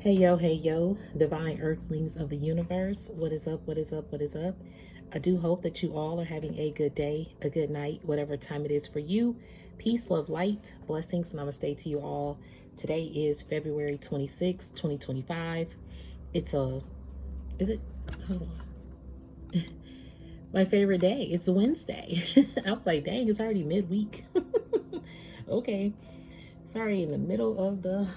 Hey yo, divine earthlings of the universe. What is up? What is up? What is up? I do hope that you all are having a good day, a good night, whatever time it is for you. Peace, love, light, blessings, namaste to you all. Today is February 26, 2025. It's a, is it? Hold on. My favorite day. It's a Wednesday. I was like, dang, it's already midweek. Okay. Sorry, in the middle of the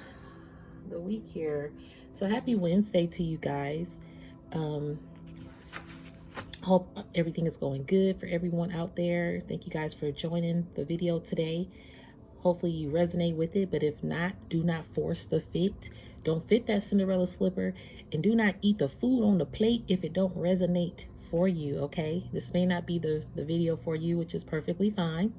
week here. So happy Wednesday to you guys. Hope everything is going good for everyone out there. Thank you guys for joining the video today. Hopefully you resonate with it, but if not, do not force the fit. Don't fit that Cinderella slipper, and do not eat the food on the plate if it don't resonate for you, okay? This may not be the video for you, which is perfectly fine.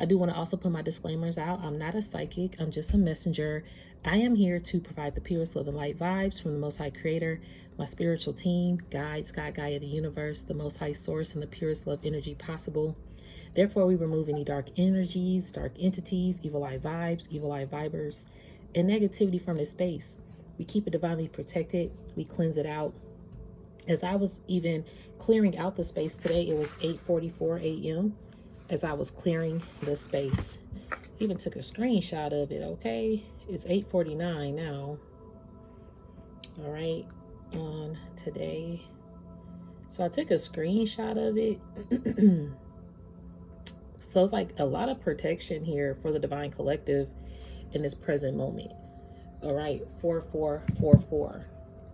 I do want to also put my disclaimers out. I'm not a psychic. I'm just a messenger. I am here to provide the purest love and light vibes from the Most High Creator, my spiritual team, guides, God, Gaia, the universe, the Most High Source, and the purest love energy possible. Therefore, we remove any dark energies, dark entities, evil eye vibes, evil eye vibers, and negativity from this space. We keep it divinely protected. We cleanse it out. As I was even clearing out the space today, it was 8:44 a.m. as I was clearing the space. Even took a screenshot of it, okay? It's 8:49 now. All right, on today. So I took a screenshot of it. So it's like a lot of protection here for the Divine Collective in this present moment. All right, 4444.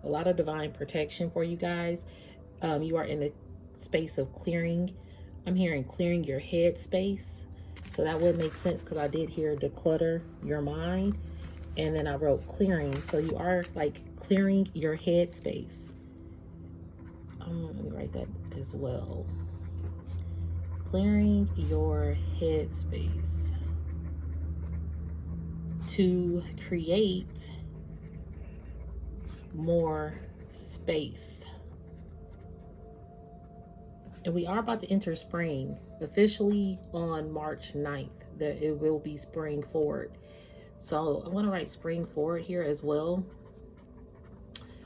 A lot of divine protection for you guys. You are in a space of clearing. I'm hearing clearing your head space. So that would make sense because I did hear declutter your mind. And then I wrote clearing. So you are like clearing your head space. Let me write that as well. Clearing your head space to create more space. And we are about to enter spring officially on March 9th. That it will be spring forward. So I'm going to write spring forward here as well.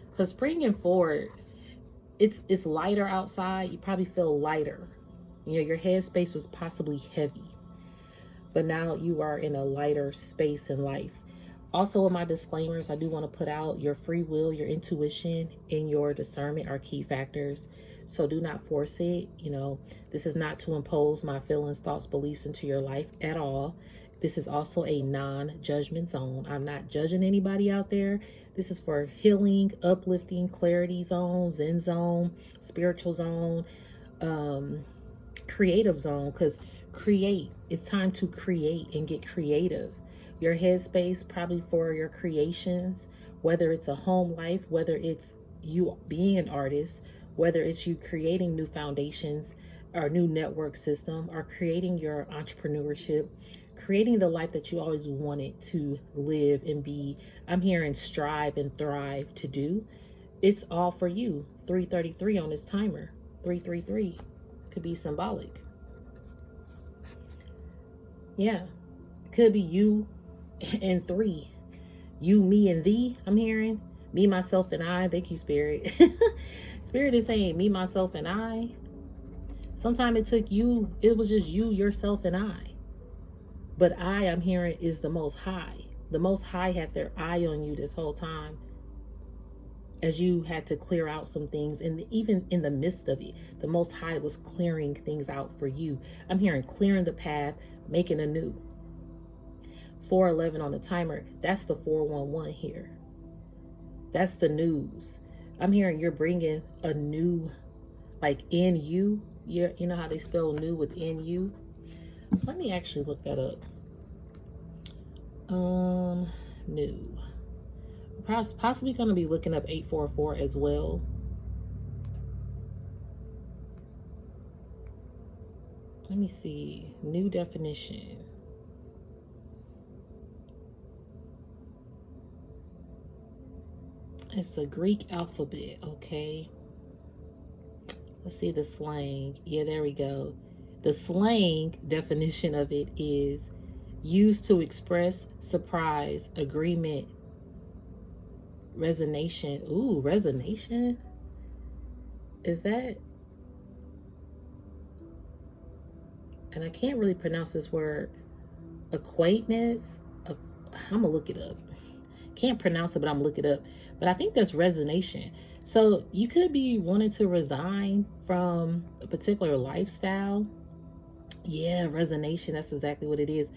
Because spring and forward, it's lighter outside. You probably feel lighter. You know, your head space was possibly heavy. But now you are in a lighter space in life. Also, with my disclaimers, I do want to put out your free will, your intuition, and your discernment are key factors. So do not force it. You know, this is not to impose my feelings, thoughts, beliefs into your life at all. This is also a non-judgment zone. I'm not judging anybody out there. This is for healing, uplifting, clarity zone, zen zone, spiritual zone, creative zone. Because create, it's time to create and get creative. Your headspace probably for your creations, whether it's a home life, whether it's you being an artist, whether it's you creating new foundations or new network system, or creating your entrepreneurship, creating the life that you always wanted to live and be. I'm hearing strive and thrive to do. It's all for you. 333 on this timer. 333 could be symbolic. Yeah, it could be you and three. You, me, and thee. I'm hearing me, myself, and I. Thank you, Spirit. Spirit is saying me, myself, and I. Sometimes it took you. It was just you, yourself, and I. But I'm hearing, is the Most High. The Most High had their eye on you this whole time, as you had to clear out some things. And even in the midst of it, the Most High was clearing things out for you. I'm hearing clearing the path, making a new. 411 on the timer. That's the 411 here. That's the news. I'm hearing you're bringing a new, like in you. You know how they spell new with NU? Let me actually look that up. New. Possibly going to be looking up 844 as well. Let me see. New definition. It's a Greek alphabet, okay? Let's see the slang. Yeah, there we go. The slang definition of it is used to express surprise, agreement, Resonation. Ooh, resonation. Is that? And I can't really pronounce this word. Acquaintance. I'm gonna look it up. Can't pronounce it, but I'm gonna look it up. But I think that's resonation. So you could be wanting to resign from a particular lifestyle. Yeah, resonation. That's exactly what it is.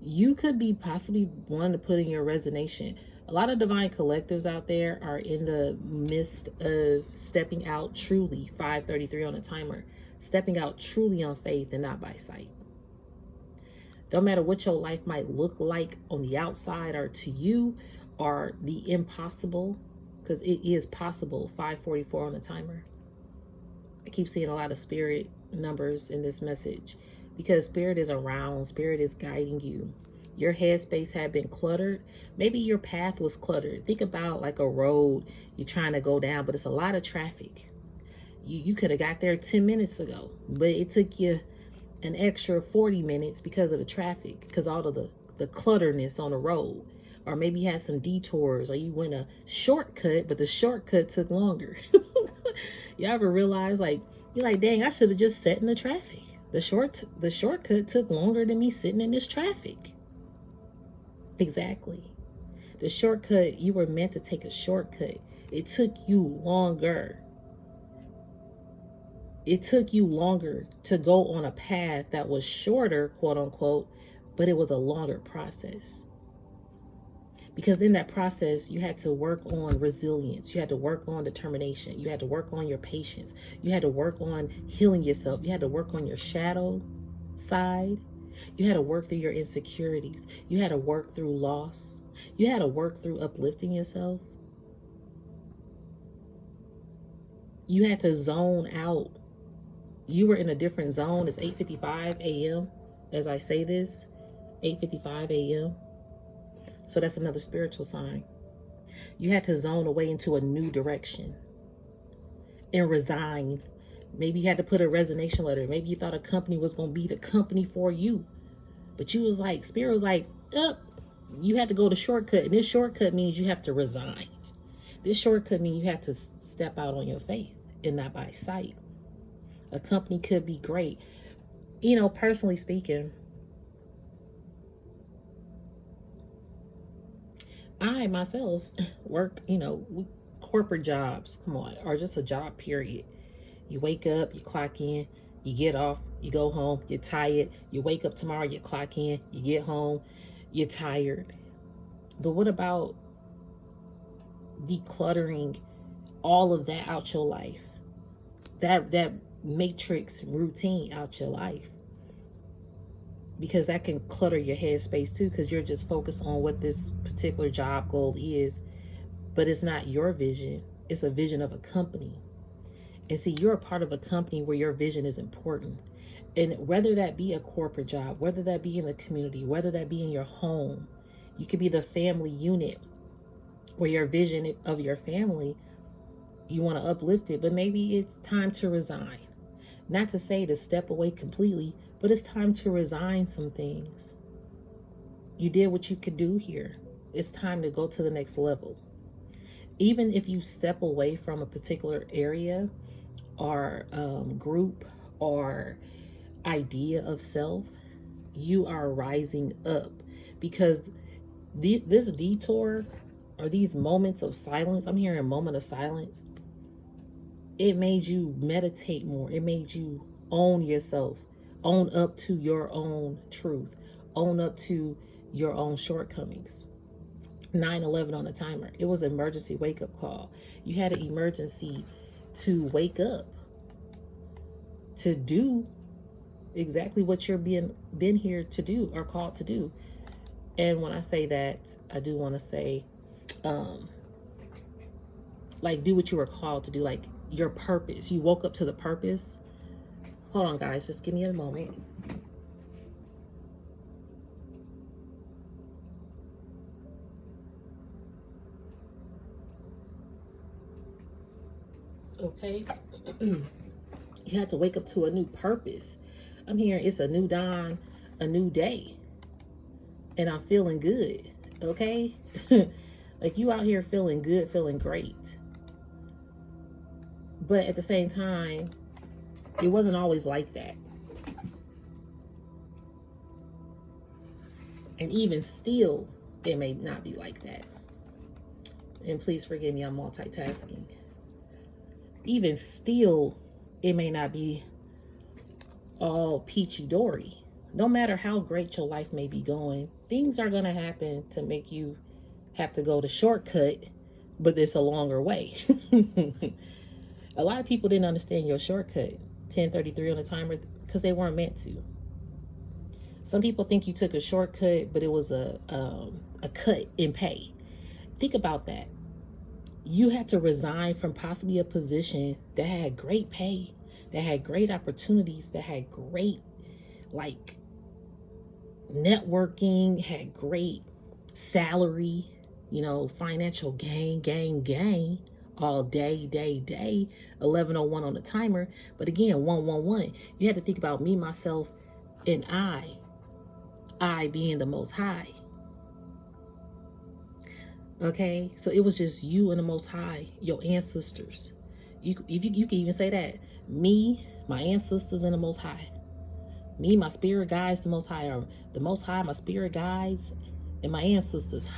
You could be possibly wanting to put in your resignation. A lot of divine collectives out there are in the midst of stepping out truly, 533 on a timer, stepping out truly on faith and not by sight. Don't matter what your life might look like on the outside or to you, or the impossible, because it is possible, 544 on the timer. I keep seeing a lot of spirit numbers in this message because spirit is around, spirit is guiding you. Your headspace had been cluttered. Maybe your path was cluttered. Think about like a road you're trying to go down, but it's a lot of traffic. You could have got there 10 minutes ago, but it took you an extra 40 minutes because of the traffic, because all of the clutterness on the road. Or maybe you had some detours, or you went a shortcut, but the shortcut took longer. You ever realize, like, you're like, dang, I should have just sat in the traffic. The shortcut took longer than me sitting in this traffic. Exactly. The shortcut, you were meant to take a shortcut. It took you longer. It took you longer to go on a path that was shorter, quote unquote, but it was a longer process. Because in that process, you had to work on resilience. You had to work on determination. You had to work on your patience. You had to work on healing yourself. You had to work on your shadow side. You had to work through your insecurities. You had to work through loss. You had to work through uplifting yourself. You had to zone out. You were in a different zone. It's 8:55 a.m. as I say this, 8:55 a.m. So that's another spiritual sign. You had to zone away into a new direction and resign. Maybe you had to put a resignation letter. Maybe you thought a company was going to be the company for you. But you was like, Spirit was like, you had to go the shortcut. And this shortcut means you have to resign. This shortcut means you have to step out on your faith and not by sight. A company could be great. You know, personally speaking, I myself work, corporate jobs, come on, or just a job period. You wake up, you clock in, you get off, you go home, you're tired. You wake up tomorrow, you clock in, you get home, you're tired. But what about decluttering all of that out your life? That matrix routine out your life. Because that can clutter your headspace too, because you're just focused on what this particular job goal is. But it's not your vision. It's a vision of a company. And see, you're a part of a company where your vision is important. And whether that be a corporate job, whether that be in the community, whether that be in your home, you could be the family unit where your vision of your family, you want to uplift it, but maybe it's time to resign. Not to say to step away completely, but it's time to resign some things. You did what you could do here. It's time to go to the next level. Even if you step away from a particular area or group or idea of self, you are rising up, because this detour or these moments of silence, I'm hearing a moment of silence, it made you meditate more. It made you own yourself, own up to your own truth, own up to your own shortcomings. 9/11 on the timer. It was an emergency wake-up call. You had an emergency to wake up, to do exactly what you're been here to do or called to do. And when I say that, I do want to say, like, do what you were called to do, like your purpose. You woke up to the purpose. Hold on, guys. Just give me a moment. Okay. You had to wake up to a new purpose. I'm hearing it's a new dawn, a new day. And I'm feeling good. Okay. Like, you out here feeling good, feeling great. But at the same time, it wasn't always like that. And even still, it may not be like that. And please forgive me, I'm multitasking. Even still, it may not be all peachy dory. No matter how great your life may be going, things are going to happen to make you have to go the shortcut, but it's a longer way. A lot of people didn't understand your shortcut, 1033 on the timer, because they weren't meant to. Some people think you took a shortcut, but it was a cut in pay. Think about that. You had to resign from possibly a position that had great pay, that had great opportunities, that had great, like, networking, had great salary, you know, financial gain, all day, 11:01 on the timer. But again, 111, you had to think about me, myself, and I being the Most High. Okay, so it was just you and the Most High, your ancestors. You can even say that. Me, my ancestors, and the Most High. Me, my spirit guides, the Most High, or the Most High, my spirit guides, and my ancestors.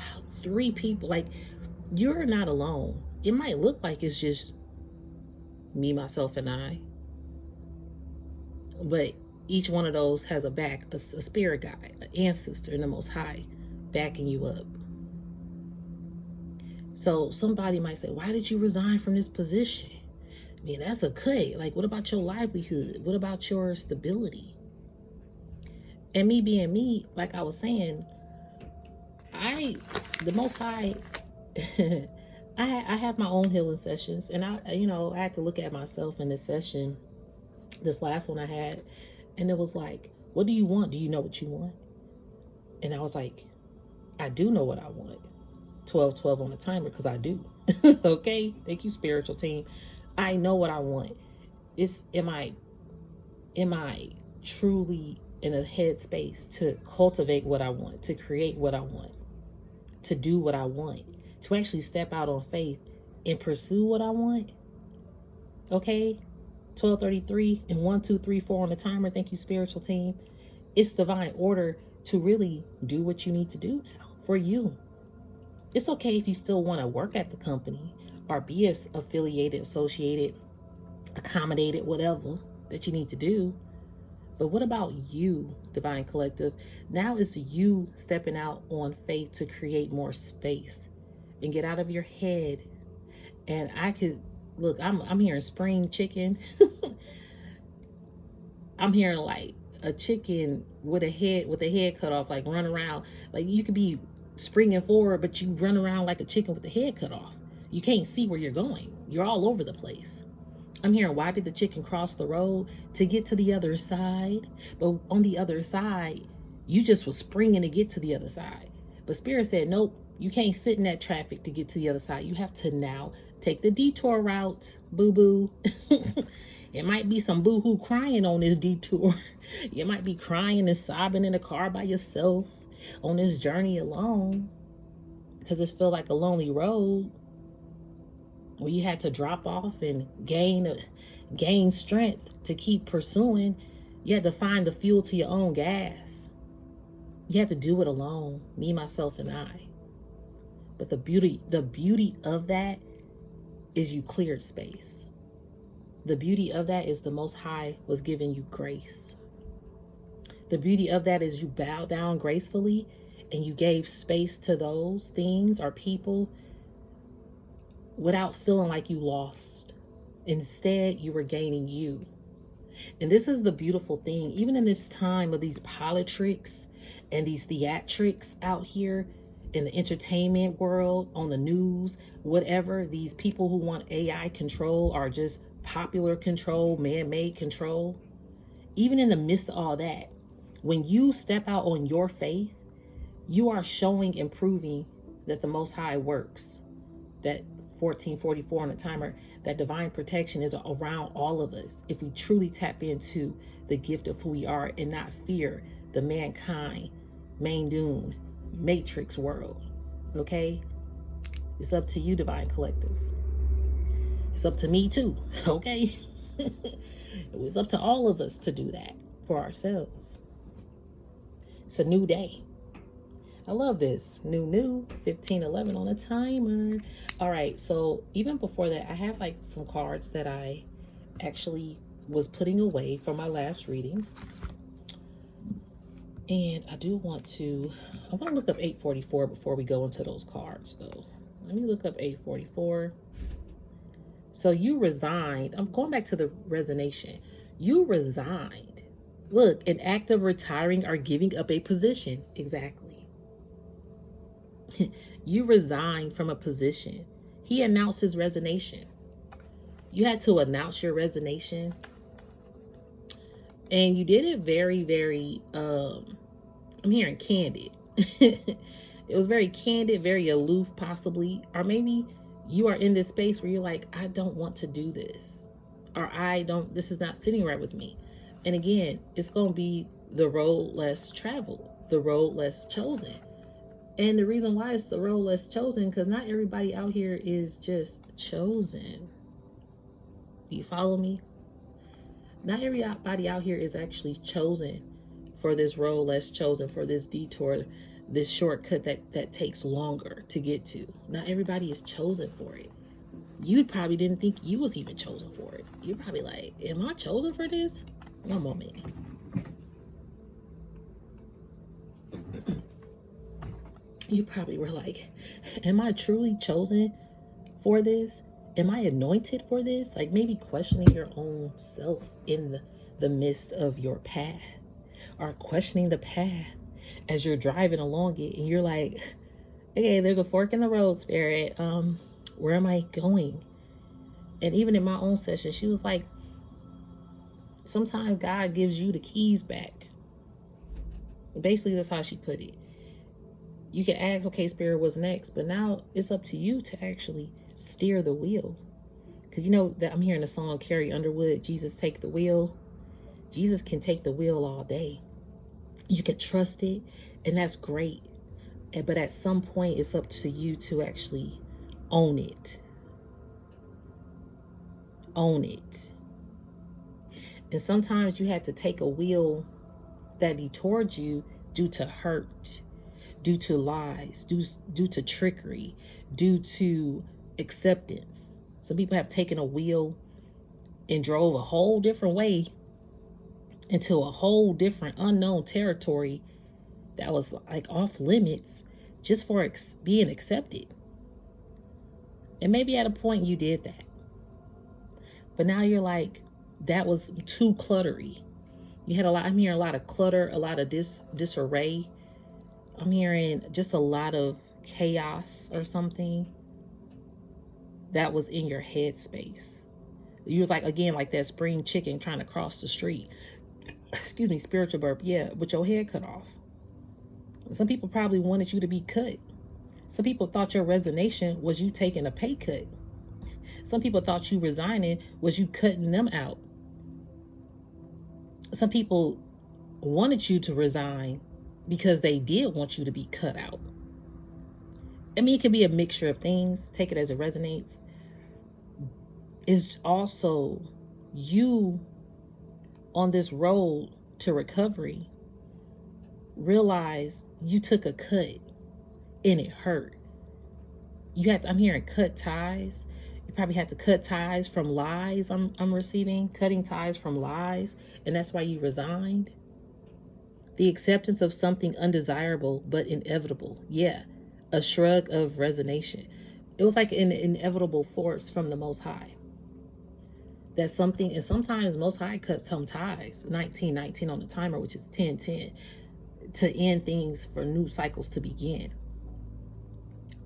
3 people. Like, you're not alone. It might look like it's just me, myself, and I, but each one of those has a back, a spirit guide, an ancestor, and the Most High backing you up. So somebody might say, why did you resign from this position? I mean, that's a cut. Like, what about your livelihood? What about your stability? And me being me, like I was saying, the Most High, I have my own healing sessions, and I had to look at myself in this session, this last one I had, and it was like, what do you want? Do you know what you want? And I was like, I do know what I want. 12:12 on the timer, because I do. Okay, thank you, spiritual team. I know what I want. Am I truly in a headspace to cultivate what I want, to create what I want, to do what I want, to actually step out on faith and pursue what I want? Okay, 12:33 and 1, 2, 3, 4 on the timer. Thank you, spiritual team. It's divine order to really do what you need to do now for you. It's okay if you still want to work at the company or be affiliated, associated, accommodated, whatever that you need to do. But what about you, Divine Collective? Now it's you stepping out on faith to create more space and get out of your head. And I'm hearing spring chicken. I'm hearing like a chicken with a head cut off, like run around. Like, you could be springing forward, but you run around like a chicken with the head cut off. You can't see where you're going. You're all over the place. I'm hearing, why did the chicken cross the road? To get to the other side. But on the other side, you just was springing to get to the other side. But Spirit said, nope, you can't sit in that traffic to get to the other side. You have to now take the detour route, boo-boo. It might be some boo-hoo crying on this detour. You might be crying and sobbing in the car by yourself on this journey alone, because it feels like a lonely road where you had to drop off and gain strength to keep pursuing. You had to find the fuel to your own gas. You had to do it alone, me, myself, and I. But the beauty of that is you cleared space. The beauty of that is the Most High was giving you grace. The beauty of that is you bowed down gracefully and you gave space to those things or people without feeling like you lost. Instead, you were gaining you. And this is the beautiful thing. Even in this time of these politics and these theatrics out here in the entertainment world, on the news, whatever, these people who want AI control or just popular control, man-made control, even in the midst of all that, when you step out on your faith, you are showing and proving that the Most High works, that 1444 on the timer, that divine protection is around all of us if we truly tap into the gift of who we are and not fear the mankind, main dune, matrix world. Okay? It's up to you, Divine Collective. It's up to me too, okay? It was up to all of us to do that for ourselves. It's a new day. I love this. New, 1511 on a timer. All right, so even before that, I have like some cards that I actually was putting away from my last reading. And I want to look up 844 before we go into those cards though. Let me look up 844. So you resigned. I'm going back to the resignation. You resigned. Look, an act of retiring or giving up a position. Exactly. You resigned from a position. He announced his resignation. You had to announce your resignation. And you did it very, very, I'm hearing candid. It was very candid, very aloof possibly. Or maybe you are in this space where you're like, I don't want to do this. Or this is not sitting right with me. And again, it's going to be the road less traveled, the road less chosen. And the reason why it's the road less chosen, because not everybody out here is just chosen. Do you follow me? Not everybody out here is actually chosen for this road less chosen, for this detour, this shortcut that takes longer to get to. Not everybody is chosen for it. You probably didn't think you was even chosen for it. You're probably like, am I chosen for this? One moment. You probably were like, am I truly chosen for this? Am I anointed for this? Like maybe questioning your own self in the midst of your path, or questioning the path as you're driving along it. And you're like, okay, there's a fork in the road, Spirit. Where am I going? And even in my own session, she was like, sometimes God gives you the keys back. Basically, that's how she put it. You can ask, okay, Spirit, what's next? But now it's up to you to actually steer the wheel. Because you know that I'm hearing the song Carrie Underwood, Jesus Take the Wheel. Jesus can take the wheel all day. You can trust it, and that's great. But at some point, it's up to you to actually own it. Own it. And sometimes you had to take a wheel that detoured you due to hurt, due to lies, due to trickery, due to acceptance. Some people have taken a wheel and drove a whole different way into a whole different unknown territory that was like off limits just for being accepted. And maybe at a point you did that. But now you're like, that was too cluttery. You had I'm hearing a lot of clutter, a lot of disarray. I'm hearing just a lot of chaos or something that was in your head space. You was like, again, like that spring chicken trying to cross the street. Excuse me, spiritual burp. Yeah, with your head cut off. Some people probably wanted you to be cut. Some people thought your resignation was you taking a pay cut. Some people thought you resigning was you cutting them out. Some people wanted you to resign because they did want you to be cut out. I mean, it could be a mixture of things. Take it as it resonates. It's also you on this road to recovery realize you took a cut and it hurt. I'm hearing cut ties. You probably had to cut ties from lies I'm receiving, cutting ties from lies, and that's why you resigned. The acceptance of something undesirable but inevitable. Yeah, a shrug of resignation. It was like an inevitable force from the Most High. That's something, and sometimes Most High cuts some ties. 1919 on the timer, which is 1010, to end things for new cycles to begin.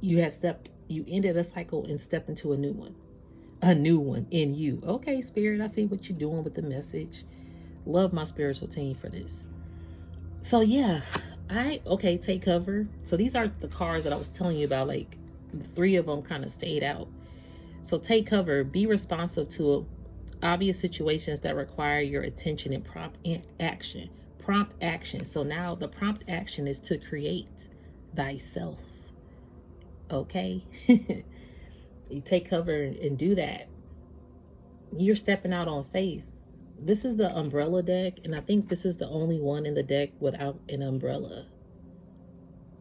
You ended a cycle and stepped into a new one. A new one in you. Okay, Spirit, I see what you're doing with the message. Love my spiritual team for this. So yeah, take cover. So these are the cards that I was telling you about. Like 3 of them kind of stayed out. So take cover. Be responsive to obvious situations that require your attention and prompt action. Prompt action. So now the prompt action is to create thyself. Okay. You take cover and do that. You're stepping out on faith. This is the umbrella deck, and I think this is the only one in the deck without an umbrella.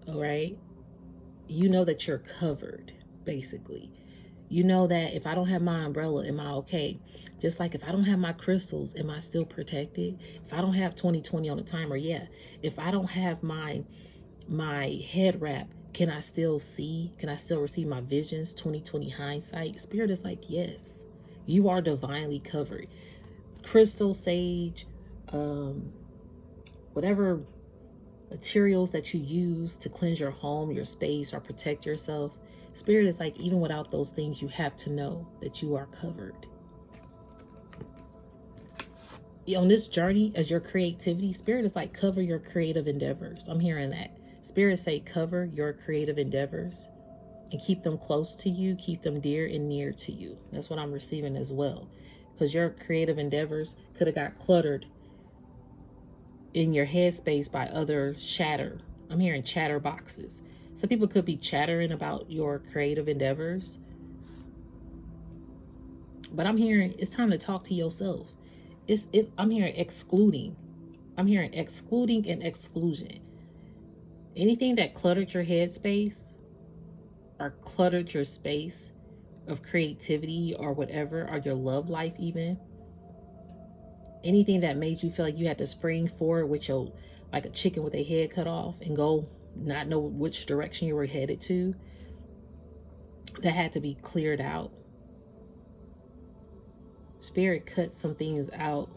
All right. You know that you're covered, basically. You know that if I don't have my umbrella, am I okay? Just like if I don't have my crystals, am I still protected? If I don't have 2020 on the timer, yeah. If I don't have my head wrap, can I still see? Can I still receive my visions? 2020 hindsight. Spirit is like, yes, you are divinely covered. Crystal, sage, whatever materials that you use to cleanse your home, your space, or protect yourself. Spirit is like, even without those things, you have to know that you are covered. On this journey as your creativity, Spirit is like, cover your creative endeavors. I'm hearing that. Spirit say, cover your creative endeavors and keep them close to you, keep them dear and near to you. That's what I'm receiving as well. Because your creative endeavors could have got cluttered in your headspace by other chatter. I'm hearing chatter boxes. Some people could be chattering about your creative endeavors. But I'm hearing it's time to talk to yourself. I'm hearing excluding. I'm hearing excluding and exclusion. Anything that cluttered your headspace or cluttered your space of creativity or whatever, or your love life even. Anything that made you feel like you had to spring forward with your, like a chicken with a head cut off and go not know which direction you were headed to, that had to be cleared out. Spirit cut some things out.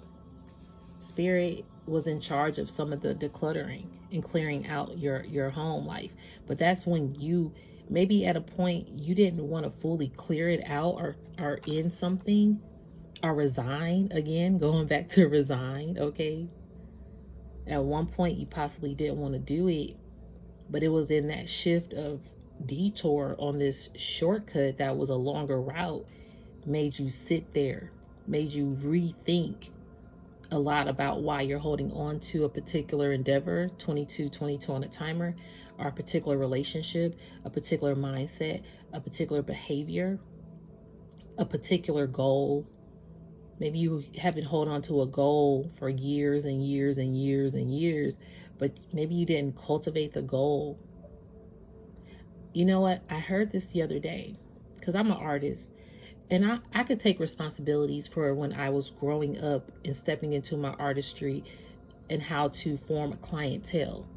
Spirit was in charge of some of the decluttering and clearing out your home life. But that's when you, maybe at a point you didn't want to fully clear it out or end something or resign. Again, going back to resign, okay? At one point you possibly didn't want to do it, but it was in that shift of detour on this shortcut that was a longer route, made you sit there, made you rethink a lot about why you're holding on to a particular endeavor, 22 on a timer, or a particular relationship, a particular mindset, a particular behavior, a particular goal. Maybe you have been holding on to a goal for years and years and years and years, but maybe you didn't cultivate the goal. You know what? I heard this the other day because I'm an artist, and I could take responsibilities for when I was growing up and stepping into my artistry and how to form a clientele.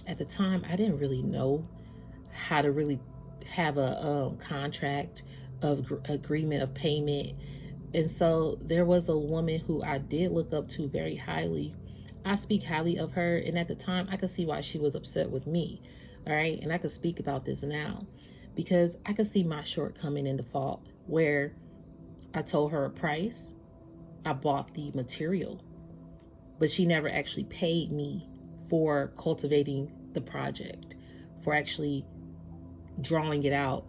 At the time, I didn't really know how to really have a contract of agreement of payment. And so there was a woman who I did look up to very highly. I speak highly of her, and at the time I could see why she was upset with me. All right, and I could speak about this now because I could see my shortcoming in the fault where I told her a price, I bought the material, but she never actually paid me for cultivating the project, for actually drawing it out.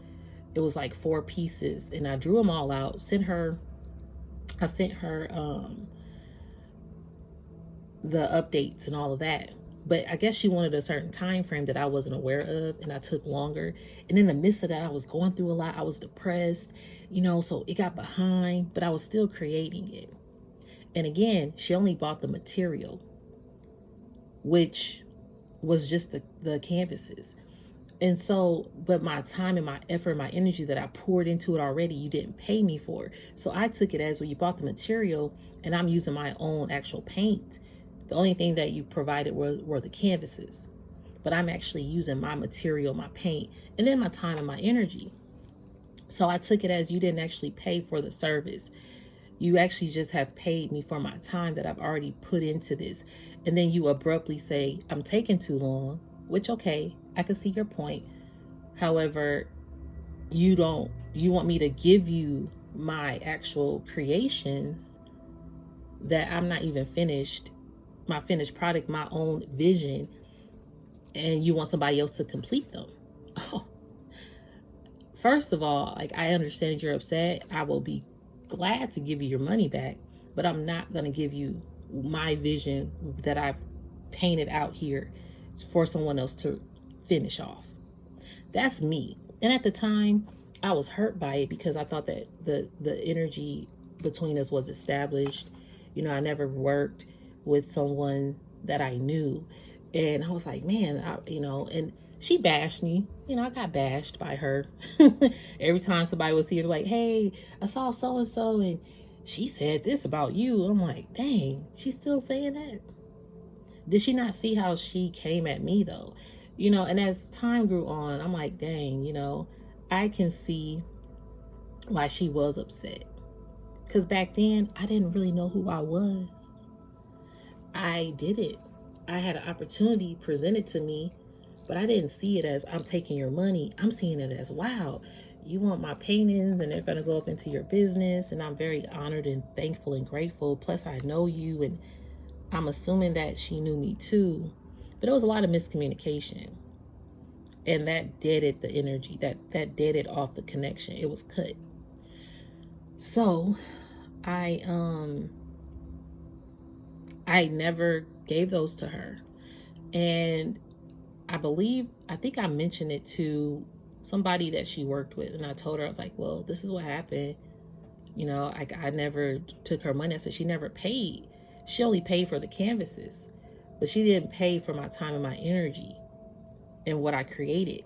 It was like 4 pieces, and I drew them all out, I sent her the updates and all of that. But I guess she wanted a certain time frame that I wasn't aware of, and I took longer. And in the midst of that, I was going through a lot. I was depressed, so it got behind, but I was still creating it. And again, she only bought the material, which was just the canvases. And so, but my time and my effort, my energy that I poured into it already, you didn't pay me for. So I took it as, well, you bought the material and I'm using my own actual paint. The only thing that you provided were the canvases, but I'm actually using my material, my paint, and then my time and my energy. So I took it as, you didn't actually pay for the service. You actually just have paid me for my time that I've already put into this. And then you abruptly say, I'm taking too long, which, okay, I can see your point. However, you want me to give you my actual creations that I'm not even finished, my finished product, my own vision, and you want somebody else to complete them. Oh, first of all, like, I understand you're upset. I will be glad to give you your money back, but I'm not going to give you my vision that I've painted out here for someone else to finish off. That's me. And at the time, I was hurt by it because I thought that the energy between us was established. You know, I never worked with someone that I knew. And I was like, man, and she bashed me. You know, I got bashed by her. Every time somebody was here, like, hey, I saw so and so, and she said this about you. I'm like, dang, she's still saying that. Did she not see how she came at me though? You know, and as time grew on, I'm like, dang, I can see why she was upset. Because back then, I didn't really know who I was. I didn't. I had an opportunity presented to me, but I didn't see it as I'm taking your money. I'm seeing it as, wow, you want my paintings and they're going to go up into your business. And I'm very honored and thankful and grateful. Plus, I know you, and I'm assuming that she knew me too. But it was a lot of miscommunication. And that deaded the energy, that deaded off the connection. It was cut. So I never gave those to her. And I think I mentioned it to somebody that she worked with. And I told her, I was like, well, this is what happened. You know, I never took her money. I said, she never paid. She only paid for the canvases, but she didn't pay for my time and my energy and what I created.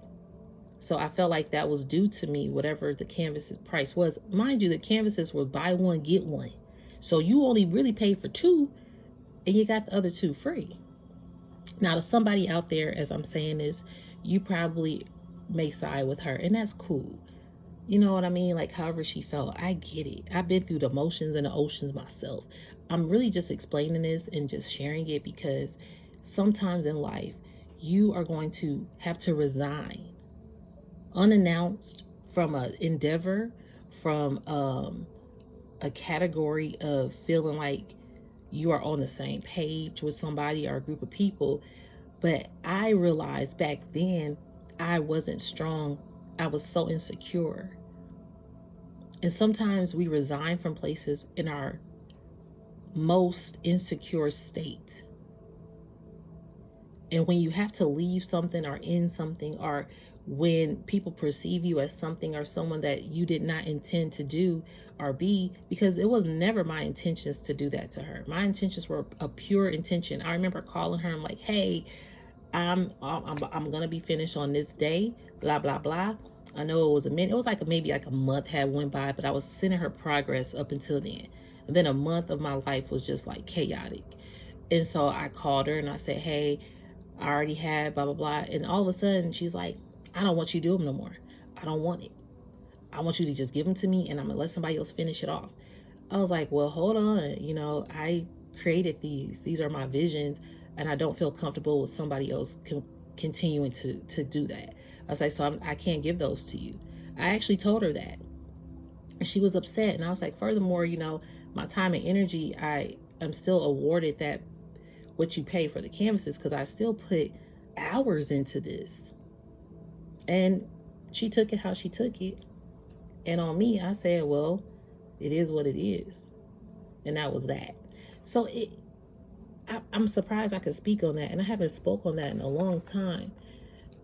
So I felt like that was due to me, whatever the canvas price was. Mind you, the canvases were buy one, get one. So you only really paid for two and you got the other two free. Now, to somebody out there, as I'm saying this, you probably may side with her, and that's cool. You know what I mean? Like, however she felt, I get it. I've been through the motions and the oceans myself. I'm really just explaining this and just sharing it because sometimes in life, you are going to have to resign unannounced from an endeavor, from a category of feeling like you are on the same page with somebody or a group of people. But I realized back then I wasn't strong. I was so insecure. And sometimes we resign from places in our most insecure state. And when you have to leave something or end something, or when people perceive you as something or someone that you did not intend to do or be, because it was never my intentions to do that to her. My intentions were a pure intention. I remember calling her. I'm like, hey, I'm gonna be finished on this day, blah blah blah. I know it was a minute. It was like maybe like a month had went by, but I was sending her progress up until then. And then a month of my life was just like chaotic. And so I called her and I said, hey, I already had blah blah blah. And all of a sudden she's like, I don't want you to do them no more. I don't want it. I want you to just give them to me and I'm gonna let somebody else finish it off. I was like, well, hold on. I created these. These are my visions, and I don't feel comfortable with somebody else continuing to do that. I was like, so I can't give those to you. I actually told her that. And she was upset. And I was like, furthermore, my time and energy, I'm still awarded that what you pay for the canvases because I still put hours into this. And she took it how she took it. And on me, I said, well, it is what it is. And that was that. So I'm surprised I could speak on that. And I haven't spoke on that in a long time.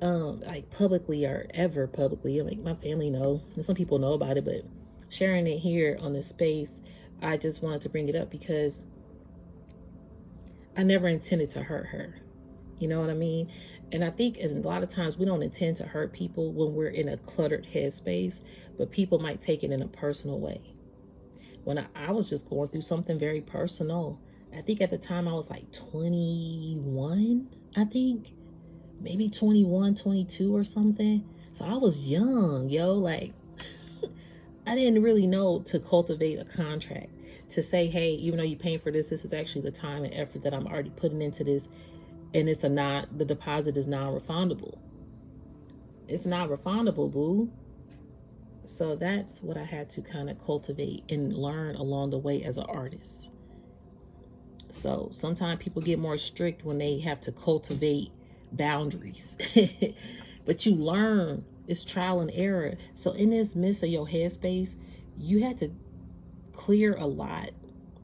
Like publicly or ever publicly. Like my family know. And some people know about it, but sharing it here on this space, I just wanted to bring it up because I never intended to hurt her. You know what I mean? And I think a lot of times we don't intend to hurt people when we're in a cluttered headspace, but people might take it in a personal way. When I was just going through something very personal. I think at the time I was like 21, I think. Maybe 21, 22 or something. So I was young, like I didn't really know to cultivate a contract. To say, hey, even though you're paying for this is actually the time and effort that I'm already putting into this. And the deposit is non-refundable. It's not refundable, boo. So that's what I had to kind of cultivate and learn along the way as an artist. So sometimes people get more strict when they have to cultivate boundaries. But you learn. It's trial and error. So in this midst of your headspace, you had to clear a lot.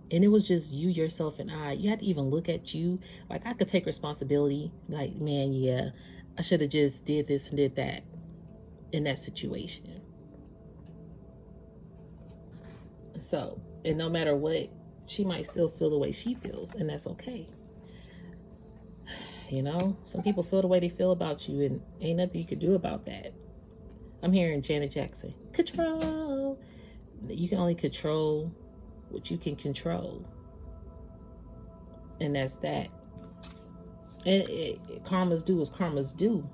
And it was just you, yourself, and I. You had to even look at you. Like, I could take responsibility. Like, man, yeah, I should have just did this and did that. in that situation. So, and no matter what, she might still feel the way she feels, and that's okay. You know, some people feel the way they feel about you, and ain't nothing you can do about that. I'm hearing Janet Jackson. Control. You can only control what you can control. And that's that. And karma's due is karma's due.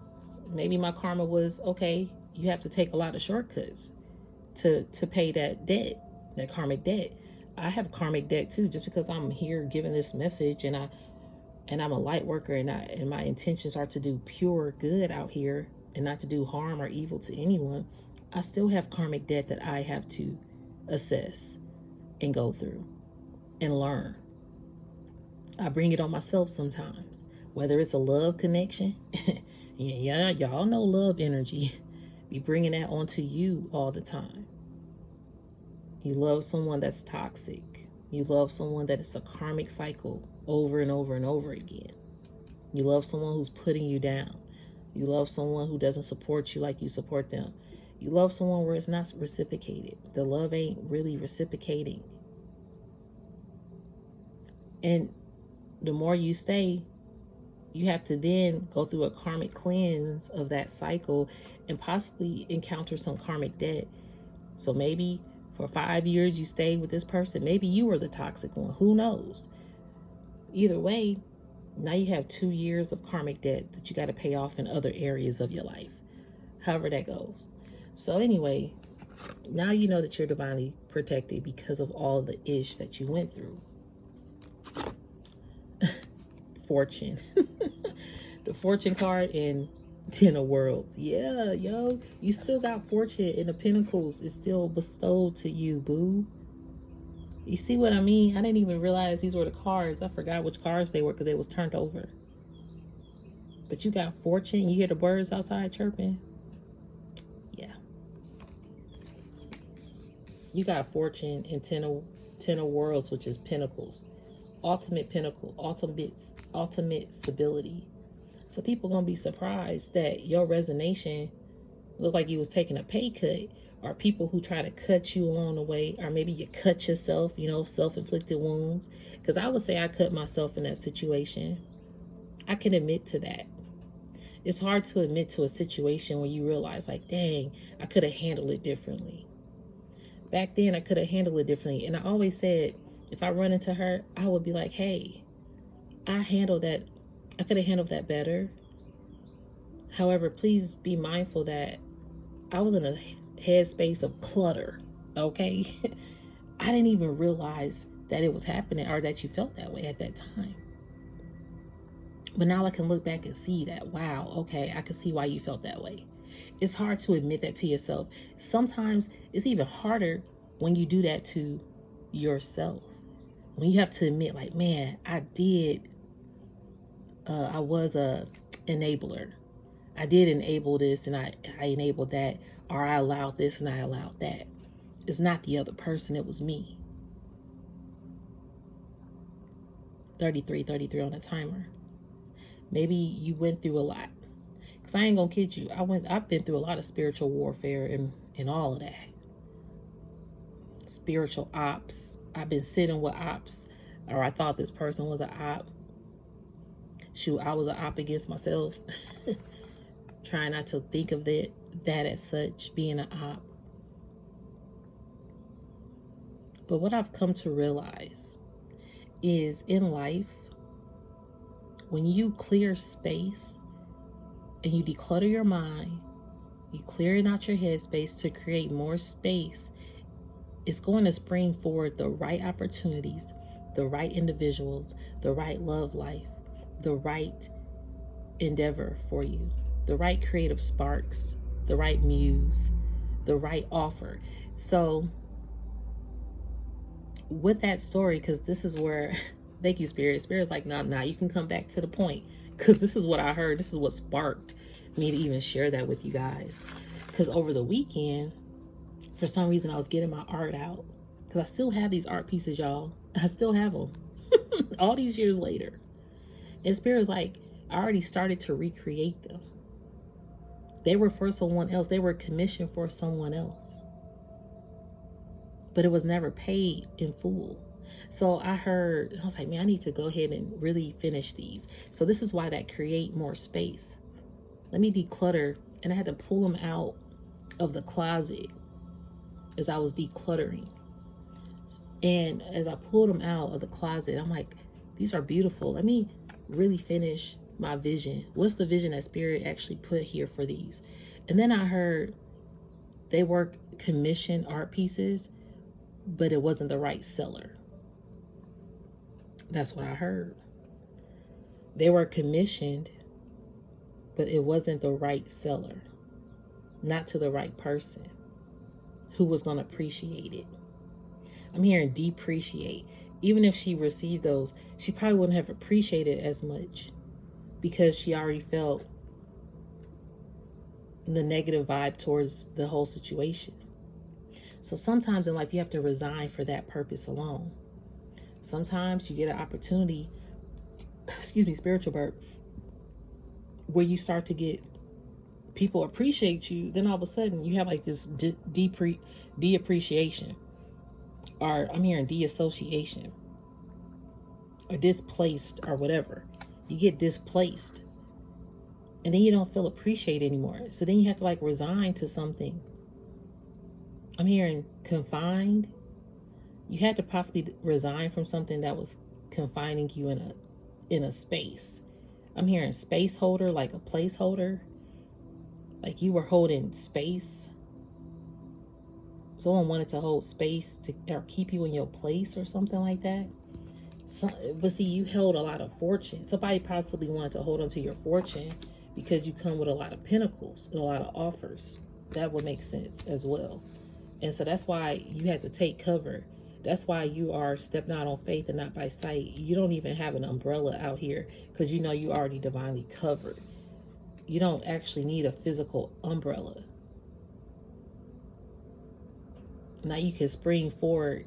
Maybe my karma was, okay, you have to take a lot of shortcuts to pay that debt, that karmic debt. I have karmic debt too, just because I'm here giving this message, and I'm a light worker, and my intentions are to do pure good out here and not to do harm or evil to anyone. I still have karmic debt that I have to assess and go through and learn. I bring it on myself sometimes, whether it's a love connection. Yeah, y'all know love energy. Be bringing that onto you all the time. You love someone that's toxic. You love someone that is a karmic cycle over and over and over again. You love someone who's putting you down. You love someone who doesn't support you like you support them. You love someone where it's not reciprocated. The love ain't really reciprocating. And the more you stay, you have to then go through a karmic cleanse of that cycle and possibly encounter some karmic debt. So maybe for 5 years you stayed with this person. Maybe you were the toxic one. Who knows? Either way, now you have 2 years of karmic debt that you got to pay off in other areas of your life. However that goes. So anyway, now you know that you're divinely protected because of all the ish that you went through. Fortune. The fortune card in 10 of Worlds. Yeah, yo, you still got fortune in the Pentacles. It's still bestowed to you, boo. You see what I mean? I didn't even realize these were the cards. I forgot which cards they were because they was turned over. But you got fortune. You hear the birds outside chirping? Yeah. You got fortune in 10 of Worlds, which is Pentacles. Ultimate pinnacle, ultimate stability. So people gonna be surprised that your resignation looked like you was taking a pay cut, or people who try to cut you along the way, or maybe you cut yourself, you know, self-inflicted wounds. Because I would say I cut myself in that situation. I can admit to that. It's hard to admit to a situation where you realize, like, dang, I could have handled it differently. Back then, I could have handled it differently. And I always said, if I run into her, I would be like, hey, I handled that. I could have handled that better. However, please be mindful that I was in a headspace of clutter, okay? I didn't even realize that it was happening or that you felt that way at that time. But now I can look back and see that, wow, okay, I can see why you felt that way. It's hard to admit that to yourself. Sometimes it's even harder when you do that to yourself. When you have to admit, like, man, I was a enabler. I did enable this and I enabled that, or I allowed this and I allowed that. It's not the other person, it was me. 33 on the timer. Maybe you went through a lot. Because I ain't gonna kid you, I've been through a lot of spiritual warfare and all of that. Spiritual ops. I've been sitting with ops, or I thought this person was an op. Shoot, I was an op against myself. Trying not to think of that as such, being an op. But what I've come to realize is in life, when you clear space and you declutter your mind, you clearing out your headspace to create more space, it's going to spring forward the right opportunities, the right individuals, the right love life, the right endeavor for you, the right creative sparks, the right muse, the right offer. So with that story, because this is where, thank you, Spirit. Spirit's like, nah, you can come back to the point, because this is what I heard. This is what sparked me to even share that with you guys. Because over the weekend, for some reason, I was getting my art out, because I still have these art pieces, y'all. I still have them all these years later. And Spirit's like, I already started to recreate them. They were for someone else. They were commissioned for someone else. But it was never paid in full. So I was like, man, I need to go ahead and really finish these. So this is why that create more space. Let me declutter. And I had to pull them out of the closet as I was decluttering. And as I pulled them out of the closet, I'm like, these are beautiful. Let me really finish my vision. What's the vision that Spirit actually put here for these? And then I heard they were commissioned art pieces, but it wasn't the right seller. That's what I heard. They were commissioned, but it wasn't the right seller. Not to the right person who was going to appreciate it. I'm hearing depreciate. Even if she received those, she probably wouldn't have appreciated as much because she already felt the negative vibe towards the whole situation. So sometimes in life, you have to resign for that purpose alone. Sometimes you get an opportunity, spiritual bird, where you start to get people appreciate you. Then all of a sudden you have like this deappreciation, or I'm hearing deassociation, or displaced, or whatever. You get displaced, and then you don't feel appreciated anymore. So then you have to like resign to something. I'm hearing confined. You had to possibly resign from something that was confining you in a space. I'm hearing space holder, like a placeholder. Like you were holding space. Someone wanted to hold space or keep you in your place or something like that. But see, you held a lot of fortune. Somebody possibly wanted to hold onto your fortune because you come with a lot of pentacles and a lot of offers. That would make sense as well. And so that's why you had to take cover. That's why you are stepping out on faith and not by sight. You don't even have an umbrella out here because you know you already divinely covered. You don't actually need a physical umbrella. Now you can spring forward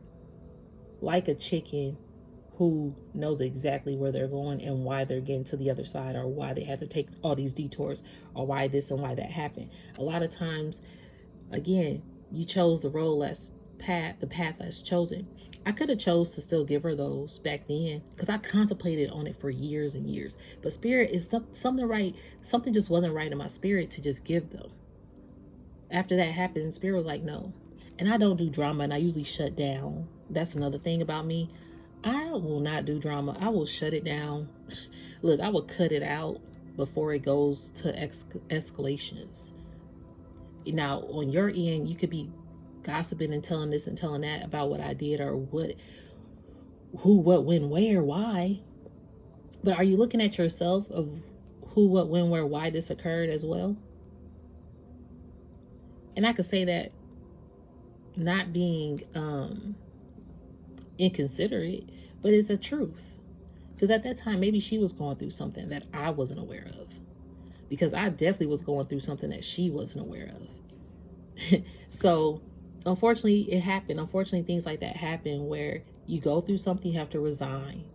like a chicken who knows exactly where they're going and why they're getting to the other side, or why they had to take all these detours, or why this and why that happened. A lot of times, again, you chose the road less path, the path less chosen. I could have chose to still give her those back then because I contemplated on it for years and years. But Spirit is something right. Something just wasn't right in my spirit to just give them. After that happened, Spirit was like, no. And I don't do drama, and I usually shut down. That's another thing about me. I will not do drama. I will shut it down. Look, I will cut it out before it goes to escalations. Now, on your end, you could be gossiping and telling this and telling that about what I did, or who, what, when, where, why. But are you looking at yourself of who, what, when, where, why this occurred as well? And I could say that not being inconsiderate, but it's a truth. Because at that time, maybe she was going through something that I wasn't aware of. Because I definitely was going through something that she wasn't aware of. So, unfortunately, it happened. Unfortunately, things like that happen where you go through something, you have to resign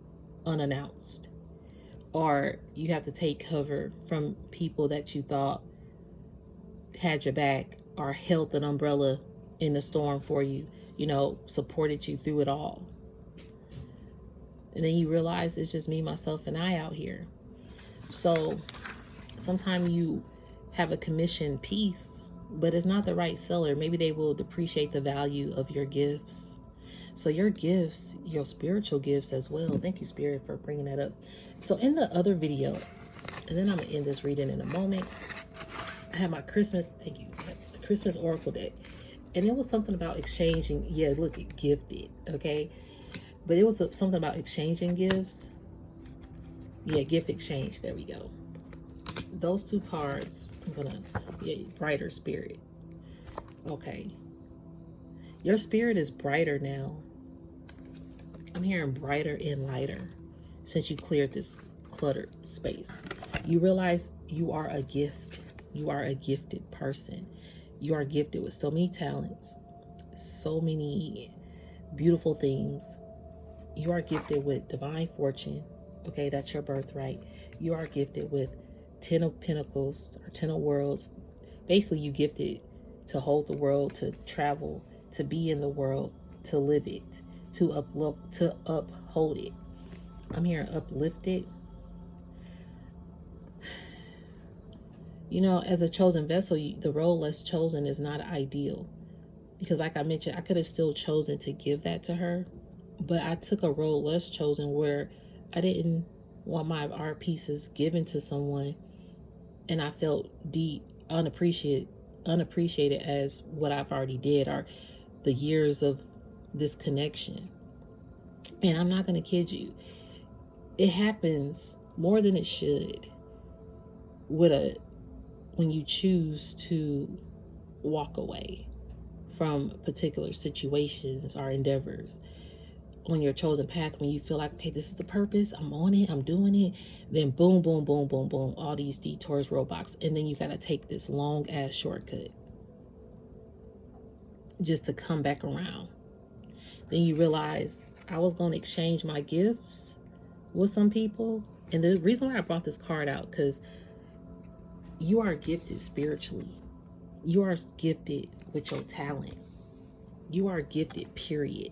unannounced. Or you have to take cover from people that you thought had your back or held an umbrella in the storm for you, supported you through it all. And then you realize it's just me, myself, and I out here. So sometimes you have a commissioned piece, but it's not the right seller. Maybe they will depreciate the value of your gifts. So your gifts, your spiritual gifts as well. Thank you, Spirit, for bringing that up. So in the other video, and then I'm going to end this reading in a moment, I had my Christmas, thank you, the Christmas Oracle deck. And it was something about exchanging. Yeah, look, it gifted, okay? But it was something about exchanging gifts. Yeah, gift exchange. There we go. Those two cards, I'm going to, brighter spirit. Okay. Your spirit is brighter now. I'm hearing brighter and lighter since you cleared this cluttered space. You realize you are a gift. You are a gifted person. You are gifted with so many talents, so many beautiful things. You are gifted with divine fortune. Okay, that's your birthright. You are gifted with 10 of Pentacles or 10 of Worlds, Basically, you gifted to hold the world, to travel, to be in the world, to live it, to uphold it. I'm here uplifted. You know, as a chosen vessel, the role less chosen is not ideal. Because like I mentioned, I could have still chosen to give that to her. But I took a role less chosen where I didn't want my art pieces given to someone, and I felt unappreciated as what I've already did, or the years of this connection. And I'm not gonna kid you, it happens more than it should when you choose to walk away from particular situations or endeavors on your chosen path. When you feel like, okay, this is the purpose, I'm on it, I'm doing it, then boom, boom, boom, boom, boom, all these detours, roadblocks, and then you got to take this long ass shortcut just to come back around. Then you realize I was going to exchange my gifts with some people. And the reason why I brought this card out, because you are gifted spiritually, you are gifted with your talent, you are gifted, period.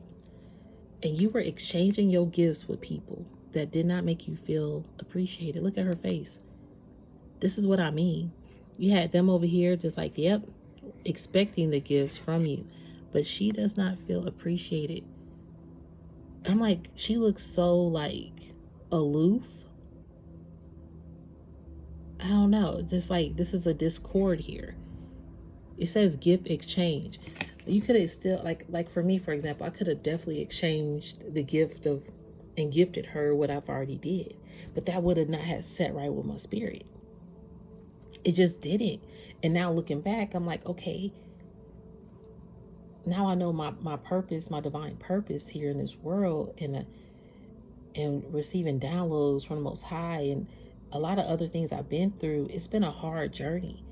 And you were exchanging your gifts with people that did not make you feel appreciated. Look at her face. This is what I mean. You had them over here just like, yep, expecting the gifts from you, but she does not feel appreciated. I'm like, she looks so like aloof. I don't know. Just like, this is a discord here. It says gift exchange. You could have still, like for me, for example, I could have definitely exchanged the gift of and gifted her what I've already did, but that would have not had set right with my spirit. It just didn't. And now looking back, I'm like, okay, now I know my purpose, my divine purpose here in this world, and receiving downloads from the Most High, and a lot of other things I've been through. It's been a hard journey.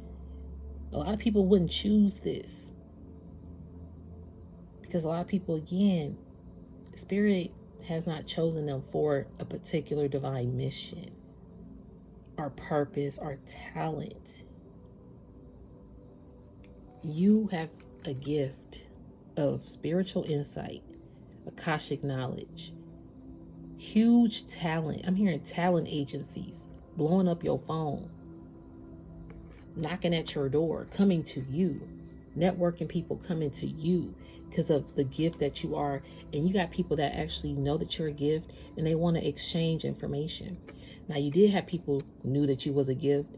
A lot of people wouldn't choose this, because a lot of people, again, Spirit has not chosen them for a particular divine mission or purpose or talent. You have a gift of spiritual insight, Akashic knowledge, huge talent. I'm hearing talent agencies blowing up your phone, knocking at your door, coming to you, networking people coming to you because of the gift that you are. And you got people that actually know that you're a gift, and they want to exchange information. Now, you did have people who knew that you was a gift.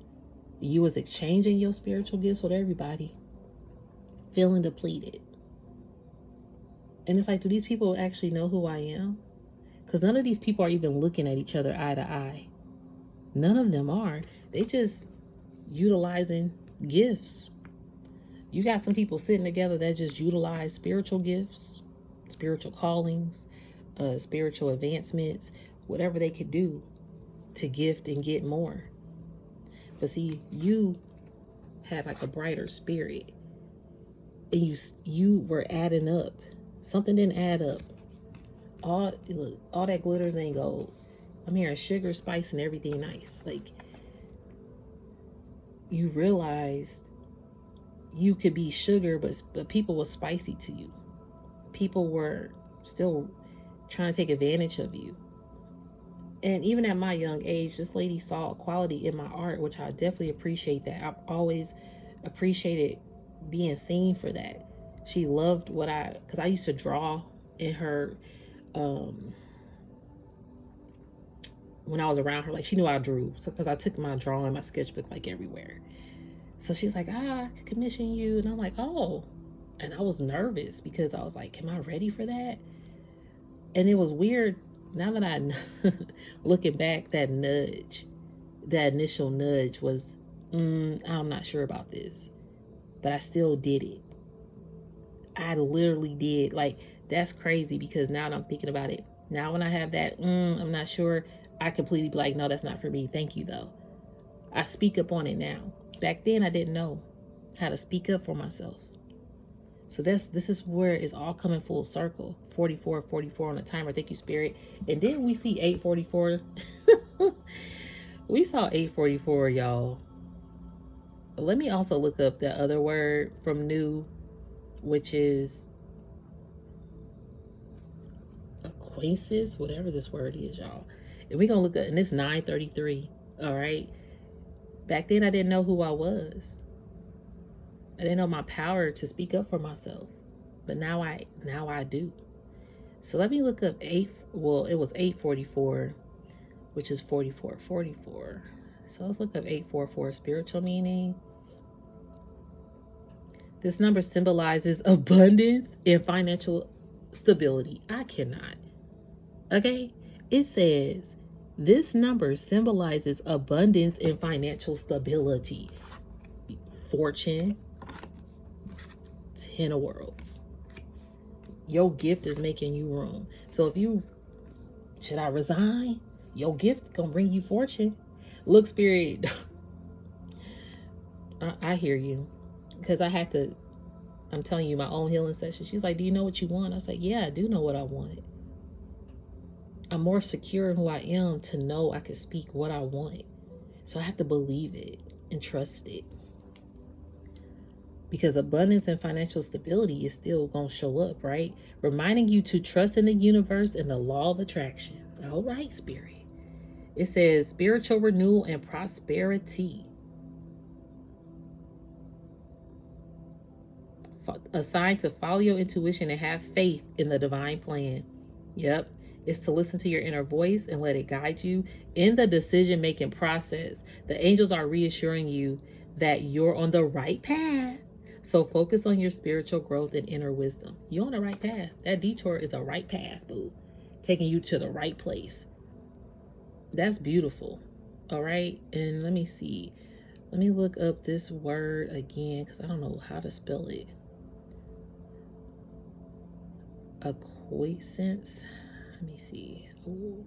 You was exchanging your spiritual gifts with everybody, feeling depleted. And it's like, do these people actually know who I am? Because none of these people are even looking at each other eye to eye. None of them are. They just utilizing gifts. You got some people sitting together that just utilize spiritual gifts, spiritual callings, spiritual advancements, whatever they could do to gift and get more. But see, you had like a brighter spirit, and you were adding up. Something didn't add up. All that glitters ain't gold. I'm hearing sugar, spice, and everything nice. Like, you realized you could be sugar, but people were spicy to you. People were still trying to take advantage of you. And even at my young age, this lady saw a quality in my art, which I definitely appreciate that. I've always appreciated being seen for that. She loved because I used to draw in her, when I was around her. Like, she knew I drew. So, because I took my drawing, my sketchbook, like everywhere. So she's like, I could commission you. And I'm like, oh. And I was nervous because I was like, am I ready for that? And it was weird. Now that I, looking back, that initial nudge was, I'm not sure about this. But I still did it. I literally did. Like, that's crazy, because now that I'm thinking about it, now when I have that, I'm not sure, I completely be like, no, that's not for me. Thank you, though. I speak up on it now. Back then, I didn't know how to speak up for myself. So this is where it's all coming full circle. 44 on the timer. Thank you, Spirit. And then we see 844. We saw 844, y'all. Let me also look up the other word from new, which is acquaintances, whatever this word is, y'all. And we're going to look up, and it's 9:33. All right. Back then, I didn't know who I was. I didn't know my power to speak up for myself. But now I do. So let me look up well, it was 844, which is 4444. So let's look up 844 spiritual meaning. This number symbolizes abundance and financial stability. I cannot. Okay? It says this number symbolizes abundance and financial stability. Fortune, 10 of worlds. Your gift is making you room. So should I resign? Your gift gonna bring you fortune. Look, Spirit, I hear you. Because I'm telling you, my own healing session. She's like, do you know what you want? I was like, yeah, I do know what I want. I'm more secure in who I am to know I can speak what I want. So I have to believe it and trust it. Because abundance and financial stability is still going to show up, right? Reminding you to trust in the universe and the law of attraction. All right, Spirit. It says spiritual renewal and prosperity. Assigned to follow your intuition and have faith in the divine plan. Yep. It's to listen to your inner voice and let it guide you in the decision-making process. The angels are reassuring you that you're on the right path. So focus on your spiritual growth and inner wisdom. You're on the right path. That detour is a right path, boo. Taking you to the right place. That's beautiful. All right. And let me see. Let me look up this word again because I don't know how to spell it. Acquiescence. Let me see. Ooh.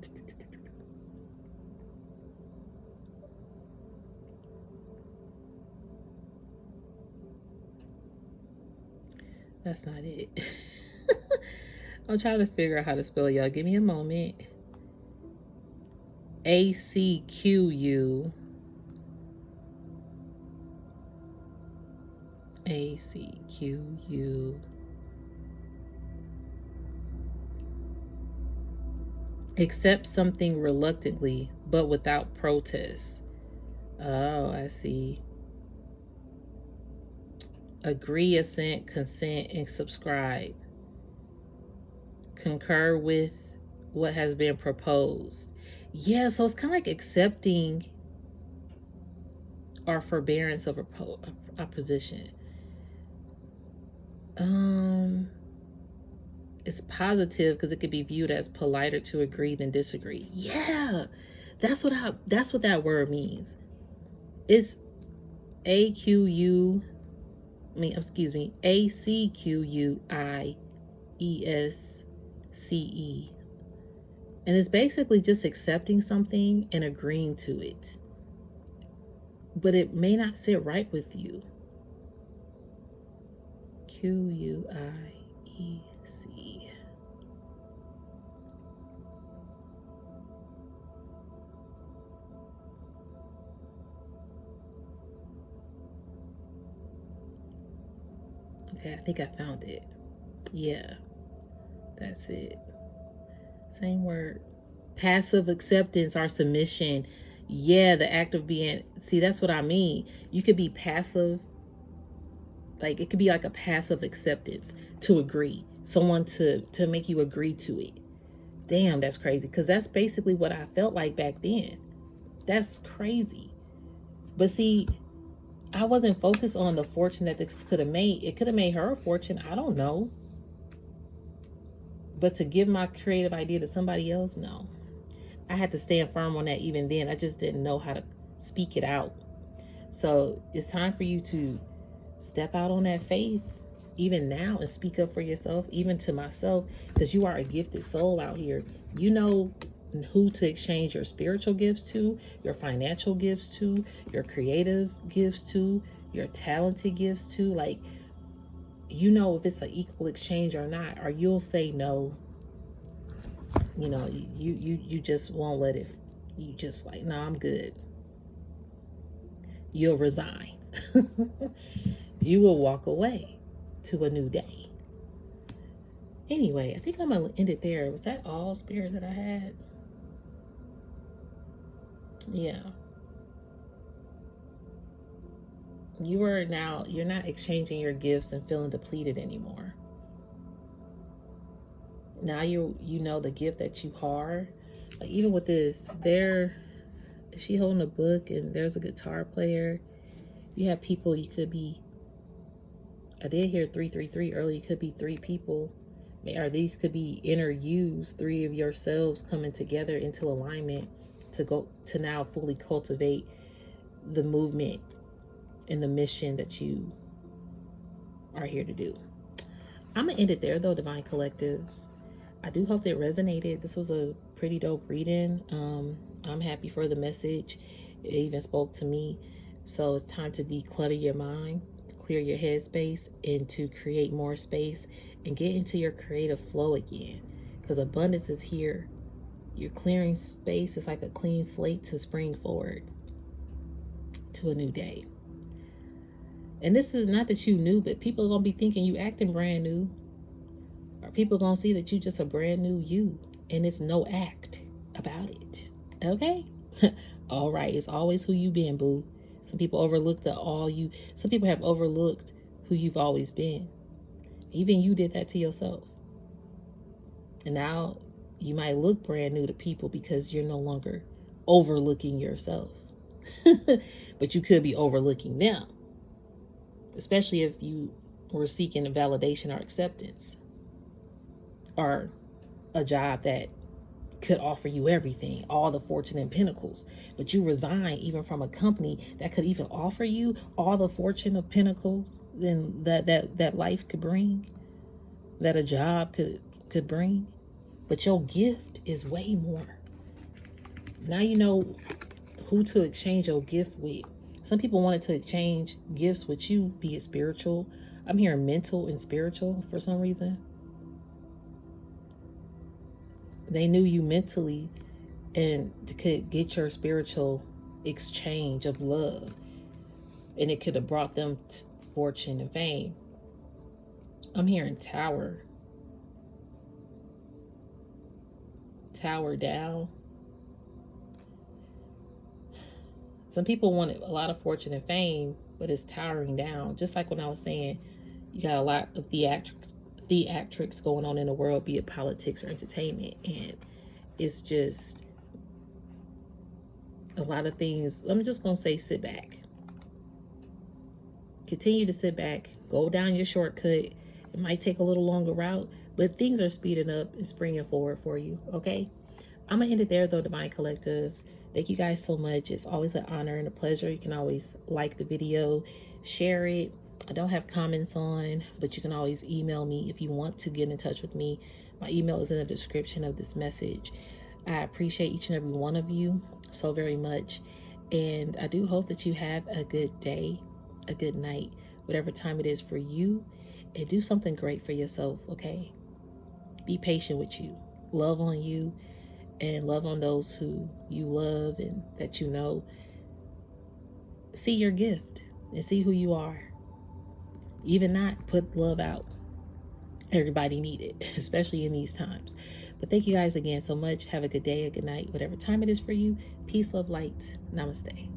That's not it. I'm trying to figure out how to spell it, y'all. Give me a moment. ACQU. ACQU. Accept something reluctantly, but without protest. Oh, I see. Agree, assent, consent, and subscribe. Concur with what has been proposed. Yeah, so it's kind of like accepting or forbearance of opposition. It's positive because it could be viewed as politer to agree than disagree. Yeah, that's what that word means. It's ACQUIESE, and it's basically just accepting something and agreeing to it, but it may not sit right with you. QUIEC. Okay, I think I found it. Yeah, that's it. Same word. Passive acceptance or submission. Yeah, the act of being, see, that's what I mean. You could be passive, like it could be like a passive acceptance to agree. Someone to make you agree to it. Damn, that's crazy. Because that's basically what I felt like back then. That's crazy. But see, I wasn't focused on the fortune that this could have made. It could have made her a fortune. I don't know. But to give my creative idea to somebody else, no. I had to stand firm on that even then. I just didn't know how to speak it out. So it's time for you to step out on that faith even now and speak up for yourself, even to myself, because you are a gifted soul out here. You know who to exchange your spiritual gifts to, your financial gifts to, your creative gifts to, your talented gifts to. Like, you know if it's an equal exchange or not, or you'll say no. You know, you just won't let it. You just like, no, I'm good. You'll resign. You will walk away to a new day. Anyway, I think I'm going to end it there. Was that all, Spirit, that I had? Yeah. You're not exchanging your gifts and feeling depleted anymore. Now you know the gift that you are. Like even with this, is she holding a book and there's a guitar player. You have people, you could be, I did hear 333 earlier, you could be 3 people. Or these could be inner yous, 3 of yourselves coming together into alignment to now fully cultivate the movement and the mission that you are here to do. I'm going to end it there though, Divine Collectives. I do hope that resonated. This was a pretty dope reading. I'm happy for the message. It even spoke to me. So it's time to declutter your mind, clear your headspace, and to create more space and get into your creative flow again. Because abundance is here. You're clearing space. It's like a clean slate to spring forward to a new day. And this is not that you knew, but people are going to be thinking you acting brand new. Or people are going to see that you just a brand new you. And it's no act about it. Okay? All right. It's always who you been, boo. Some people overlook some people have overlooked who you've always been. Even you did that to yourself. And now you might look brand new to people because you're no longer overlooking yourself. But you could be overlooking them. Especially if you were seeking a validation or acceptance. Or a job that could offer you everything, all the fortune and pinnacles, but you resign even from a company that could even offer you all the fortune of pinnacles then that life could bring, that a job could bring, but your gift is way more. Now you know who to exchange your gift with. Some people wanted to exchange gifts with you, be it spiritual. I'm hearing mental and spiritual for some reason. They knew you mentally and could get your spiritual exchange of love. And it could have brought them fortune and fame. I'm hearing tower. Tower down. Some people wanted a lot of fortune and fame, but it's towering down. Just like when I was saying, you got a lot of theatrics going on in the world, be it politics or entertainment, and it's just a lot of things. I'm just gonna say sit back, continue to sit back, go down your shortcut. It might take a little longer route, but things are speeding up and springing forward for you. Okay, I'm gonna end it there though, Divine Collectives. Thank you guys so much. It's always an honor and a pleasure. You can always like the video, share it. I don't have comments on, but you can always email me if you want to get in touch with me. My email is in the description of this message. I appreciate each and every one of you so very much. And I do hope that you have a good day, a good night, whatever time it is for you. And do something great for yourself, okay? Be patient with you. Love on you and love on those who you love and that you know. See your gift and see who you are. Even not, put love out. Everybody need it, especially in these times. But thank you guys again so much. Have a good day, a good night, whatever time it is for you. Peace, love, light. Namaste.